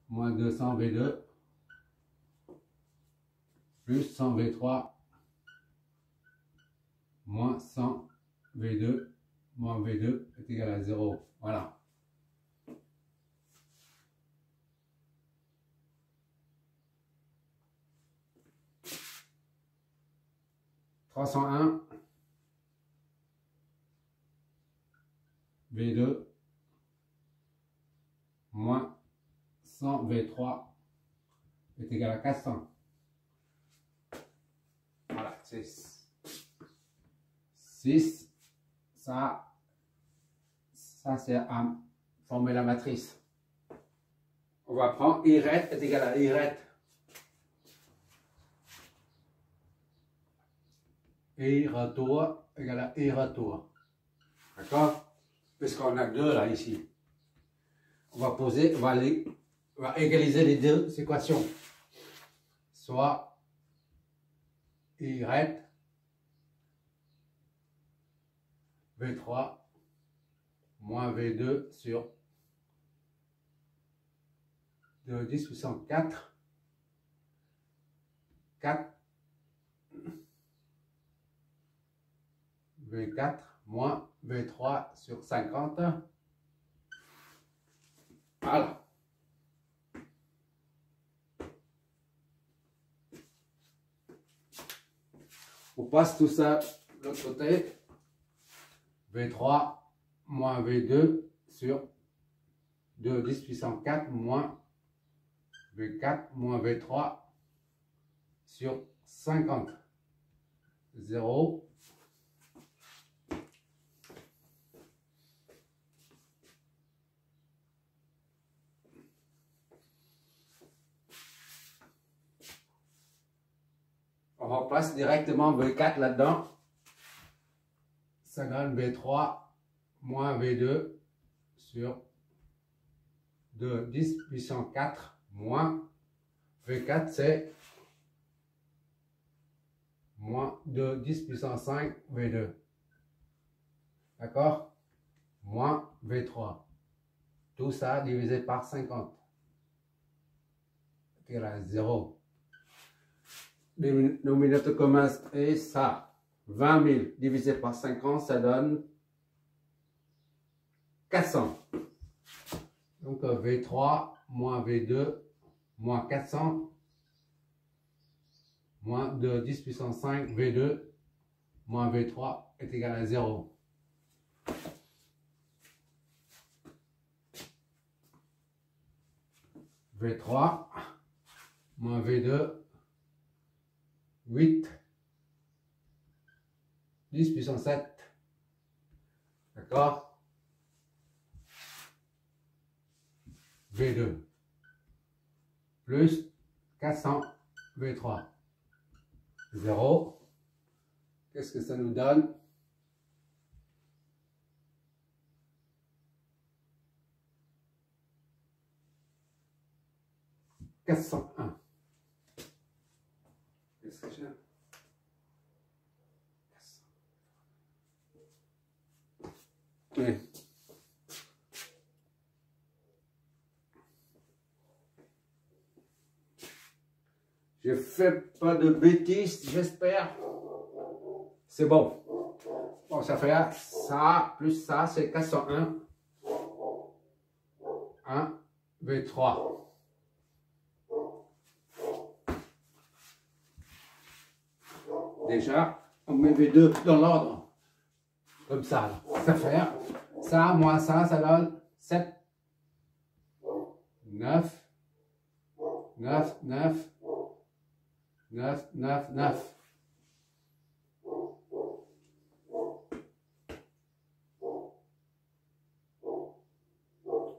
moins 200 V2 plus 100 V3 moins 100 V2 moins V2 est égal à 0. Voilà. V2 moins 100 V3 est égal à 400. Voilà, 6. 6, ça c'est à former la matrice. On va prendre Y est égal à Y. Y retour égale à Y retour. D'accord? Puisqu'on a 2 là, ici. On va poser, on va égaliser les deux équations. Soit Y V3 moins V2 sur 2 10 puissance 4 V4 moins V3 sur 50. Voilà. On passe tout ça de l'autre côté. V3 moins V2 sur 2 10 puissance 4 moins V4 moins V3 sur 50. 0. On remplace directement V4 là-dedans. Ça donne V3 moins V2 sur 2 10 puissance 4 moins V4, c'est moins 2 10 puissance 5 V2. D'accord? Moins V3. Tout ça divisé par 50. C'est à 0. Le dénominateur commun est ça. 20 000 divisé par 50, ça donne 400. Donc V3 moins V2 moins 400 moins 2 10 puissance 5 V2 moins V3 est égal à 0. V3 moins V2 8 10 puissance 7. D'accord? V2 plus 400 V3. 0. Qu'est-ce que ça nous donne? « 401. Qu'est-ce que j'ai? Oui. Je fais pas de bêtises, j'espère. C'est bon. Bon, ça fait ça plus ça, c'est 401. 1 V3. Déjà, on met V2 dans l'ordre. Comme ça. Là. Ça fait ça moins ça donne 7. 9. 9, 9. 9, 9, 9.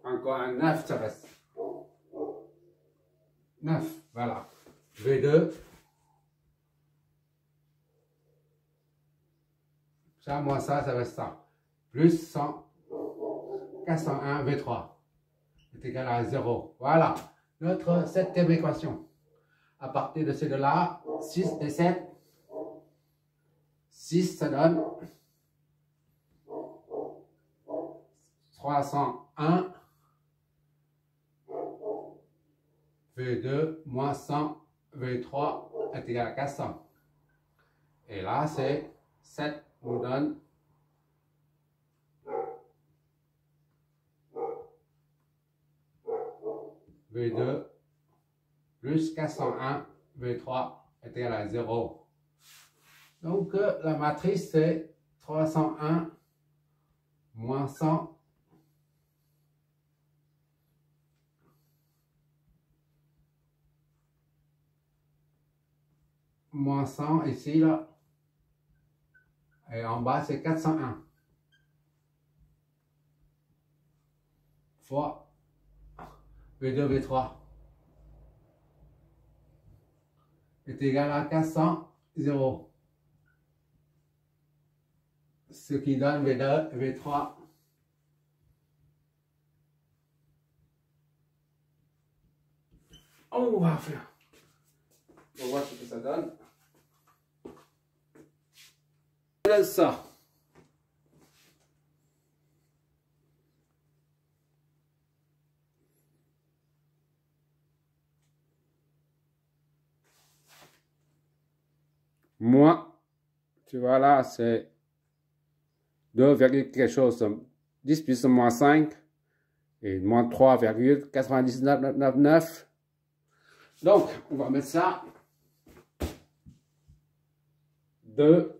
Encore un 9, ça reste. 9, voilà. V2. Ça, moins ça reste ça. Plus 100, 401 V3 est égal à 0. Voilà. Notre 7e équation. À partir de ces deux-là, 6 et 7. 6, ça donne 301 V2 moins 100 V3 est égal à 400. Et là, c'est 7 nous donne V2 plus 401 V3 est égal à 0. Donc, la matrice, c'est 301 moins 100 moins 100 ici, là. Et en bas, c'est 401 fois V2, V3 est égal à 400, 0. Ce qui donne V2, V3. On va faire. On va voir ce que ça donne. Ça. Moins, tu vois là, c'est 2, quelque chose, 10 puissance moins 5 et moins 3,9999. Donc, on va mettre ça. 2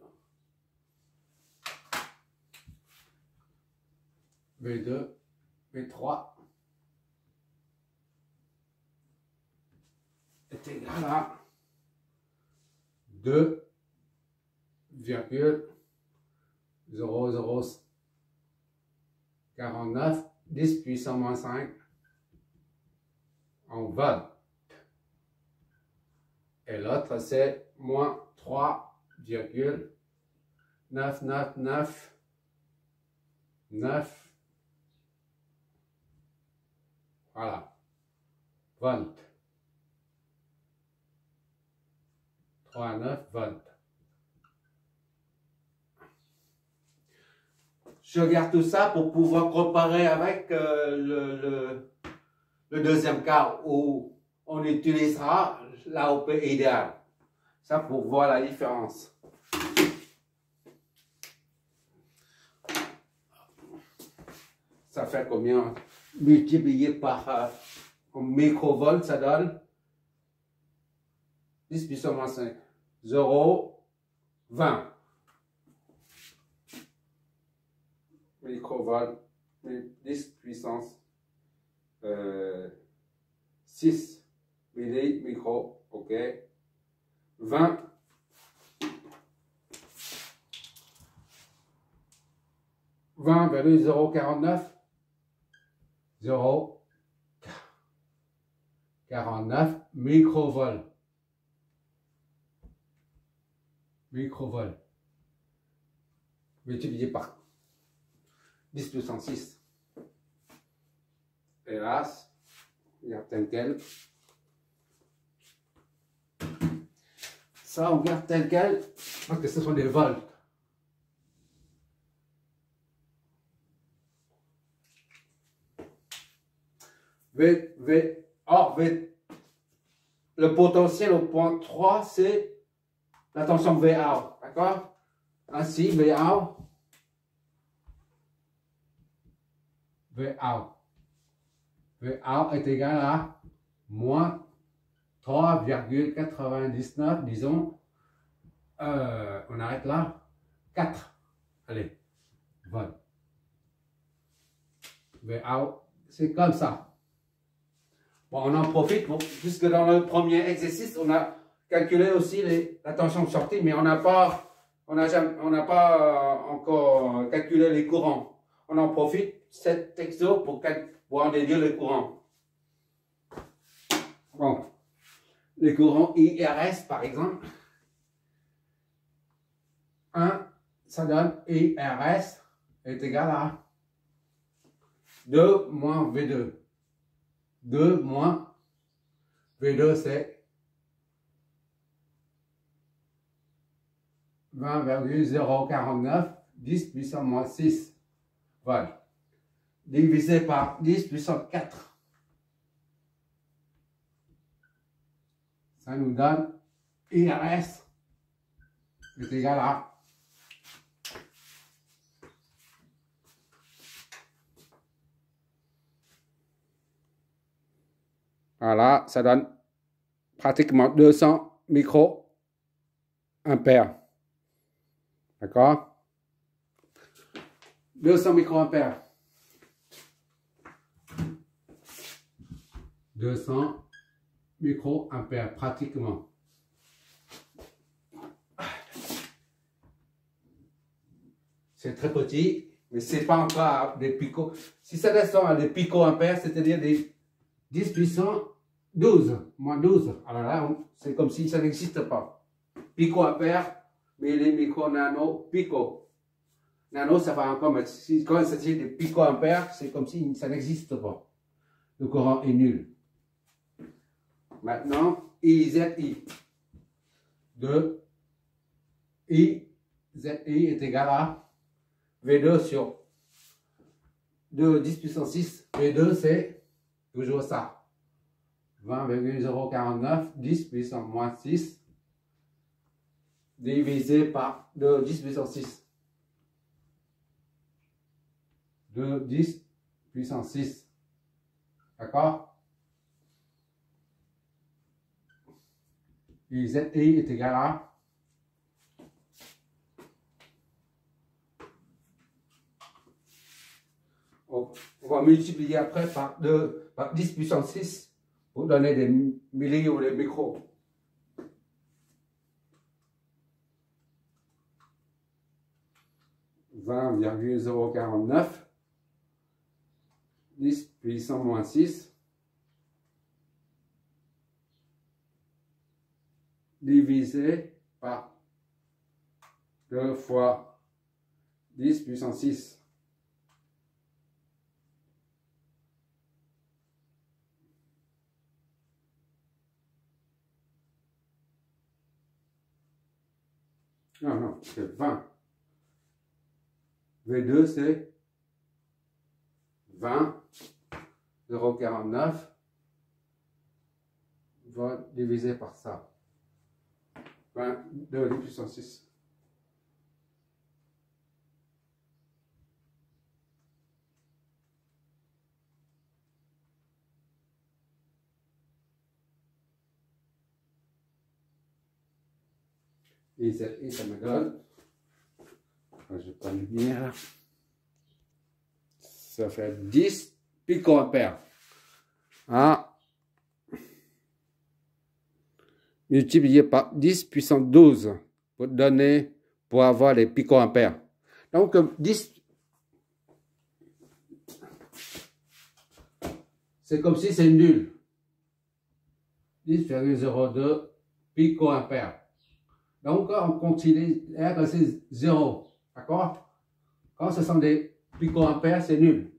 V2, V3 est égal à 2,0049 10 puissance moins 5 en volts. Et l'autre, c'est moins 3,9999. Voilà. Volts. 3,9 volts. Je regarde tout ça pour pouvoir comparer avec le deuxième cas où on utilisera l'AOP idéal. Ça pour voir la différence. Ça fait combien? Multiplié par microvolts, ça donne 10 puissance moins 5. 0, 20. Microvolts, 10 puissance 6 millimicro, ok. 20. 20,049 0,49 microvolts. Microvolts. Multiplié par 10 puissance 6. Hélas, il y a tel quel. Ça, on garde tel quel, parce que ce sont des volts. Le potentiel au point 3, c'est la tension VA, d'accord? Ainsi, VA est égal à moins 3,99, disons, on arrête là, 4, allez, volts. VA, c'est comme ça. Bon, on en profite, puisque dans le premier exercice, on a calculé aussi la tension de sortie, mais on n'a pas encore calculé les courants. On en profite, cet exo, pour en déduire les courants. Bon, les courants IRS, par exemple. 1, ça donne IRS est égal à 2 moins V2. 2 moins V2, c'est 20,049 10 puissance moins 6 volts divisé par 10 puissance 4. Ça nous donne IRS est égal à voilà, ça donne pratiquement 200 microampères. D'accord? 200 microampères. 200 microampères, pratiquement. C'est très petit, mais ce n'est pas encore des picots. Si ça descend à des picoampères, c'est-à-dire des 10 puissant 12, moins 12. Alors là, c'est comme si ça n'existe pas. Picoampères, millimicro, nano, pico. Nano, ça va encore, mais quand il s'agit de picoampères, c'est comme si ça n'existe pas. Le courant est nul. Maintenant, IZI. De IZI est égal à V2 sur 2 10 puissance 6. V2, c'est toujours ça. 20,049 10 puissance moins 6 divisé par 2 10 puissance 6. 2 10 puissance 6. D'accord? IZI est égal à on va multiplier après par 10 puissance 6 pour donner des milli ou des micros. « 20,049 10 puissance moins 6 divisé par 2 fois 10 puissance 6. Non, c'est 20. V2, c'est 20, 0,49, va diviser par ça. 22 puissance 6. Et ça me donne, je n'ai pas de lumière, ça fait 10 picoampères. Hein? Multiplié par 10 puissance 12 pour donner, pour avoir les picoampères. Donc 10, c'est comme si c'est nul. 10,02 picoampères. Donc, on considère que c'est 0. D'accord? Quand ce sont des picoampères, c'est nul.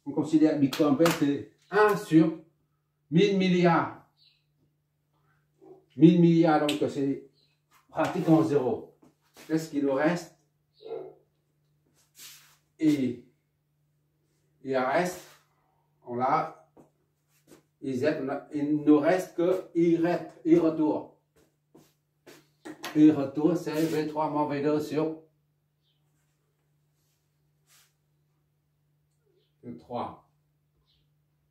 On considère que picoampères, c'est 1 sur 1000 milliards. 1000 milliards, donc c'est pratiquement 0. Qu'est-ce qu'il nous reste? Et il reste, on l'a, il ne reste que I retour. Et retour, c'est V3 moins V2 sur 3.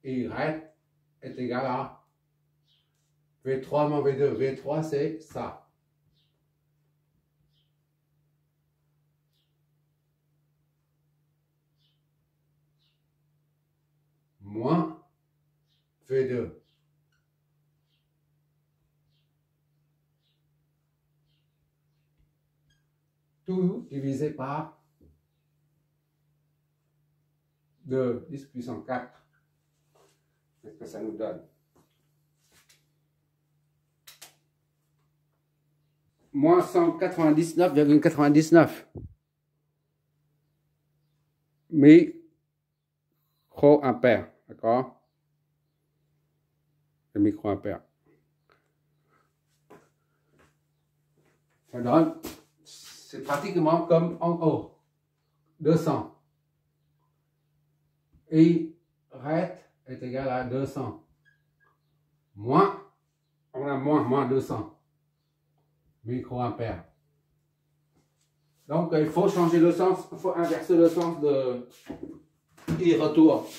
Y est égal à V3 moins V2. V3, c'est ça. Moins V2. Tout divisé par 2, 10 puissance 4. Qu'est-ce que ça nous donne? Moins 199,99 microampères. D'accord? Le microampère. Ça donne, c'est pratiquement comme en haut. 200. Et ret est égal à 200. Moins, on a moins 200 microampères. Donc, il faut changer le sens, il faut inverser le sens de I-retour.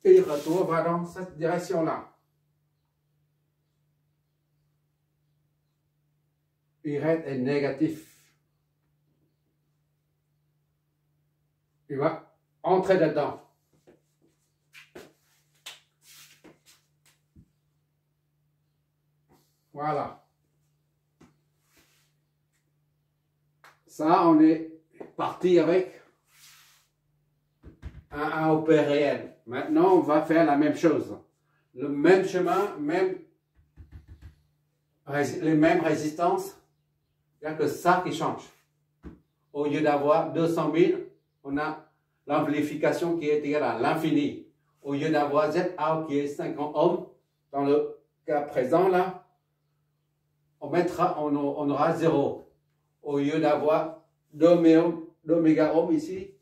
I-retour va dans cette direction-là. I-ret est négatif. Il va entrer dedans. Voilà. Ça, on est parti avec un AOP réel. Maintenant, on va faire la même chose. Le même chemin, les mêmes résistances. Il n'y a que ça qui change. Au lieu d'avoir 200 000, on a l'amplification qui est égale à l'infini. Au lieu d'avoir ZA qui est 50 ohms, dans le cas présent là, on aura 0. Au lieu d'avoir 2 méga-ohms ici,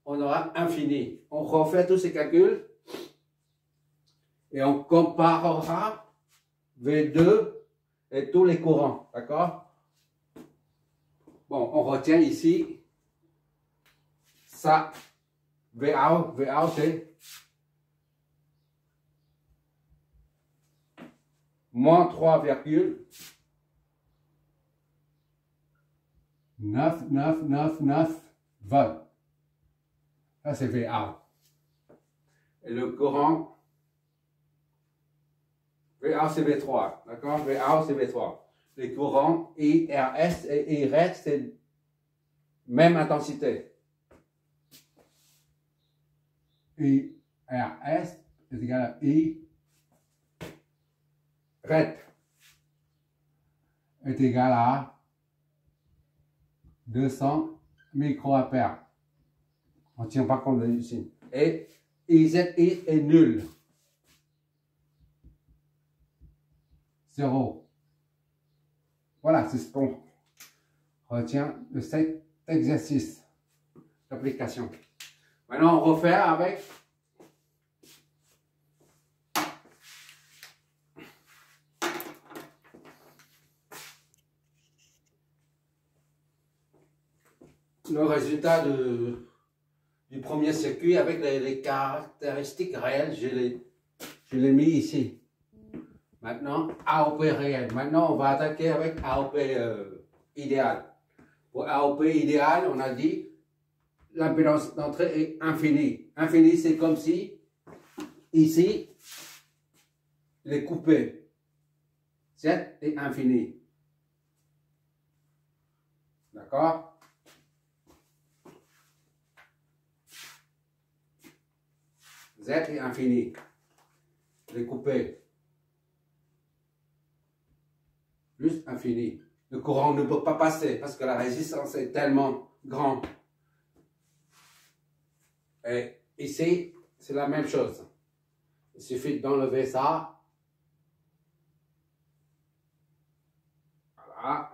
on aura infini. On refait tous ces calculs et on comparera V2 et tous les courants. D'accord? Bon, on retient ici ça. VA c'est moins 3,9999 volts. Ça c'est VA. Et le courant, VA c'est V3. D'accord? VA c'est V3. Les courants IRS et IRET, c'est même intensité. IRS est égal à IRET est égal à 200 microampères. On ne tient pas compte de ici. Et IZI est nul. 0. Voilà, c'est ce qu'on retient de cet exercice d'application. Maintenant, on refait avec le résultat du premier circuit avec les caractéristiques réelles. Je l'ai mis ici. Maintenant, AOP réel. Maintenant, on va attaquer avec AOP idéal. Pour AOP idéal, on a dit l'impédance d'entrée est infinie. Infinie, c'est comme si, ici, il est coupé. Z est infini. D'accord? Z est infini. Il est coupé. Plus infini. Le courant ne peut pas passer parce que la résistance est tellement grande. Et ici, c'est la même chose. Il suffit d'enlever ça. Voilà.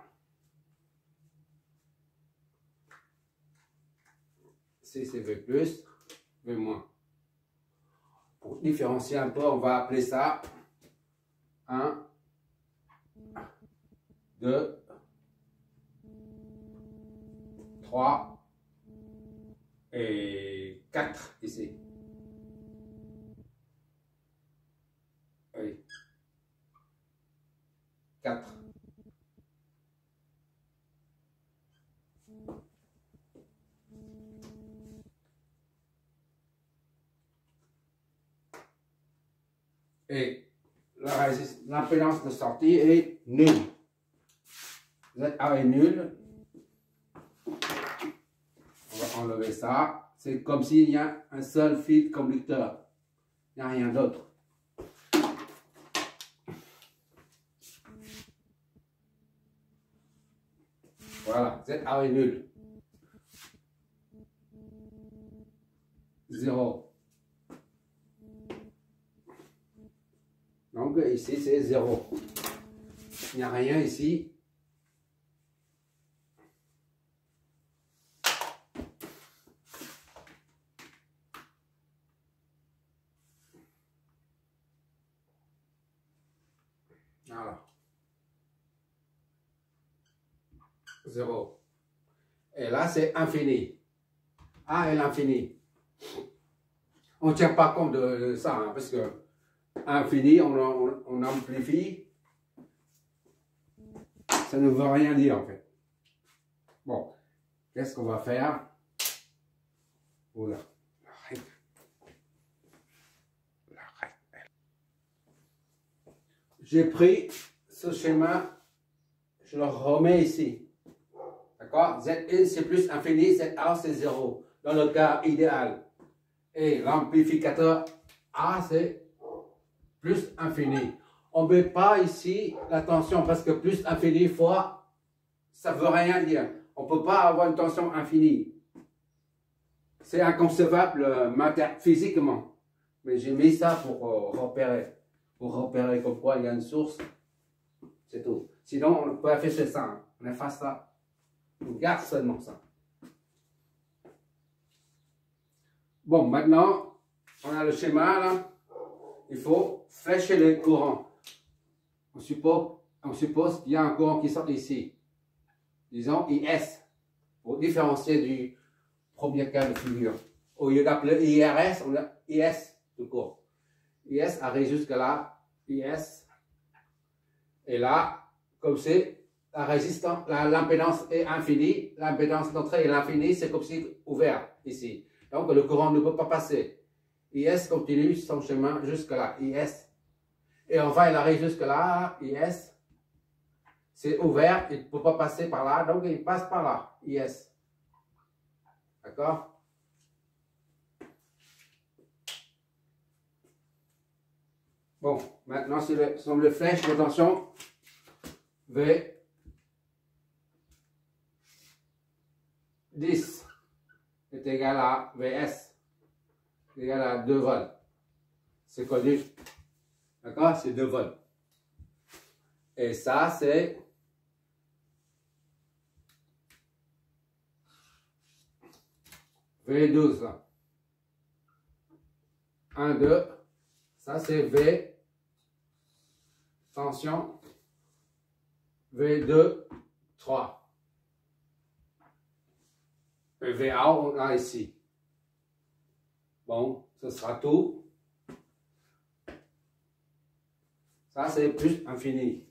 Ici, c'est V+, V-. Pour différencier un peu, on va appeler ça 1, 2, 3 et 4 ici. Oui. 4. Et l'impédance de sortie est nulle. ZA est nul. On va enlever ça. C'est comme s'il y a un seul fil conducteur. Il n'y a rien d'autre. Voilà, ZA est nul. 0. Donc ici c'est 0. Il n'y a rien ici. Voilà. 0. Et là, c'est infini. A est l'infini. On ne tient pas compte de ça, hein, parce que infini, on amplifie. Ça ne veut rien dire, en fait. Bon, qu'est-ce qu'on va faire? Oula. J'ai pris ce schéma, je le remets ici. D'accord? Zin c'est plus infini, ZA c'est 0. Dans le cas idéal. Et l'amplificateur A c'est plus infini. On ne met pas ici la tension parce que plus infini fois, ça ne veut rien dire. On ne peut pas avoir une tension infinie. C'est inconcevable physiquement. Mais j'ai mis ça pour repérer. Pour repérer comme quoi il y a une source. C'est tout. Sinon, on peut afficher ça. Hein. On efface ça. On garde seulement ça. Bon, maintenant, on a le schéma là. Il faut flécher le courant. On suppose qu'il y a un courant qui sort ici. Disons IS. Pour différencier du premier cas de figure. Au lieu d'appeler IRS, on a IS tout court. IS arrive jusque là. IS. Et là, comme c'est la résistance, l'impédance est infinie. L'impédance d'entrée est l'infini. C'est comme si ouvert ici. Donc le courant ne peut pas passer. IS continue son chemin jusque là. IS. Et enfin, il arrive jusque là. IS. C'est ouvert. Il ne peut pas passer par là. Donc il passe par là. IS. D'accord? Bon, maintenant, si on le flèche de tension, V 10 est égal à VS, est égal à 2 volts. C'est connu. D'accord? C'est 2 volts. Et ça, c'est V12. 1, 2. Ça, c'est V. Tension. V2, 3. Et VA, on a ici. Bon, ce sera tout. Ça, c'est plus infini.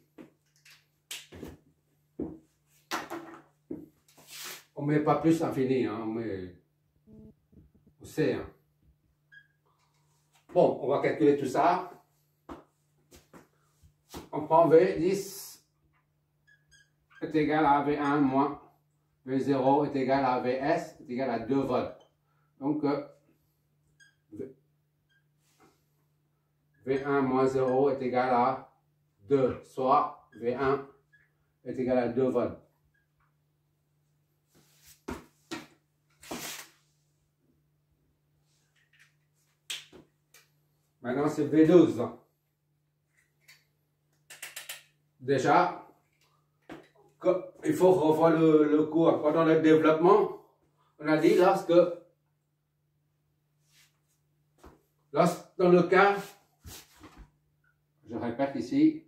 On ne met pas plus infini, hein, on met C. Hein. Bon, on va calculer tout ça. On prend V10 est égal à V1 moins V0 est égal à Vs est égal à 2 volts. Donc, V1 moins 0 est égal à 2, soit V1 est égal à 2 volts. Maintenant, c'est V12. Déjà, il faut revoir le cours. Pendant le développement, on a dit dans le cas, je répète ici,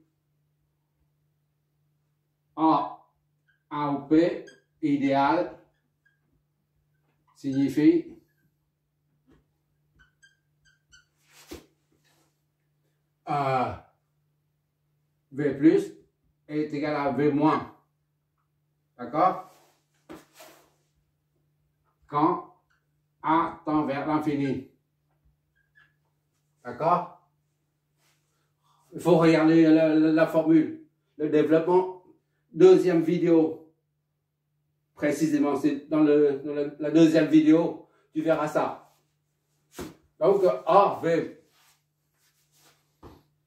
A ou P idéal signifie V plus est égal à V moins. D'accord? Quand A tend vers l'infini. D'accord? Il faut regarder la formule. Le développement, deuxième vidéo. Précisément, c'est dans la deuxième vidéo, tu verras ça. Donc, A, V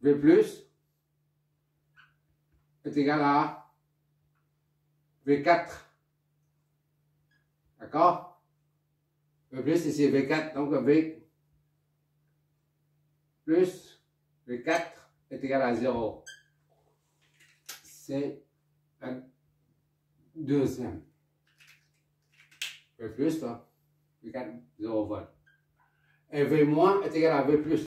plus est égal à V4. D'accord? V plus ici V4, donc V plus V4 est égal à 0. C'est la deuxième. V plus, V4, 0 volt. Et V moins est égal à V plus.